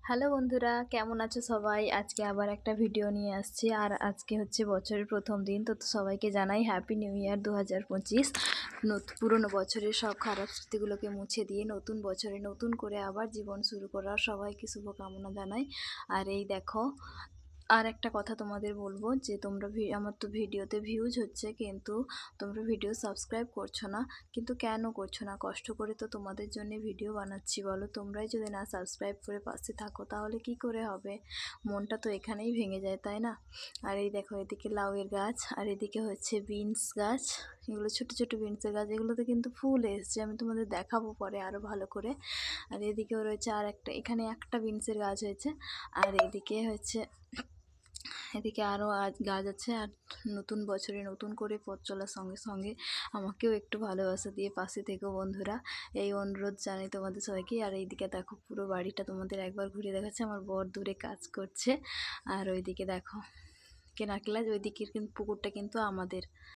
Hello বন্ধুরা, কেমন আছো সবাই? আজকে আবার একটা ভিডিও নিয়ে আসছি। আর আজকে হচ্ছে বছরের প্রথম দিন। তো সবাইকে জানাই হ্যাপি নিউ ইয়ার 2025। পুরনো বছরের সব খারাপ স্মৃতিগুলোকে মুছে দিয়ে নতুন বছরে নতুন করে আবার জীবন শুরু করার সবাইকে শুভকামনা জানাই। আর এই দেখো, আর একটা কথা তোমাদের বলবো যে তোমরা আমার তো ভিডিওতে ভিউজ হচ্ছে, কিন্তু তোমরা ভিডিও সাবস্ক্রাইব করছো না। কিন্তু কেন করছো না? কষ্ট করে তো তোমাদের জন্য ভিডিও বানাচ্ছি, বলো। তোমরাই যদি না সাবস্ক্রাইব করে পাশে থাকো তাহলে কি করে হবে? মনটা তো এখানেই ভেঙে যায়, তাই না? আর এই দেখো, এদিকে লাউয়ের গাছ, আর এদিকে হচ্ছে বিনস গাছ। এগুলো ছোট ছোট বিনসের গাছ, এগুলোতে কিন্তু ফুল এসছে, আমি তোমাদের দেখাবো পরে আরও ভালো করে। আর এদিকেও রয়েছে আর একটা, এখানে একটা বিনসের গাছ হয়েছে। আর এদিকে আরও গাছ আছে। আর নতুন বছরে নতুন করে পথ চলার সঙ্গে সঙ্গে আমাকেও একটু ভালোবাসা দিয়ে পাশে থেকো বন্ধুরা, এই অনুরোধ জানাই তোমাদের সবাইকে। আর এইদিকে দেখো, পুরো বাড়িটা তোমাদের একবার ঘুরে দেখাচ্ছে। আমার বর দূরে কাজ করছে। আর ওইদিকে দেখো, কেনারকেলা, ওইদিকের কিন্তু পুকুরটা কিন্তু আমাদের।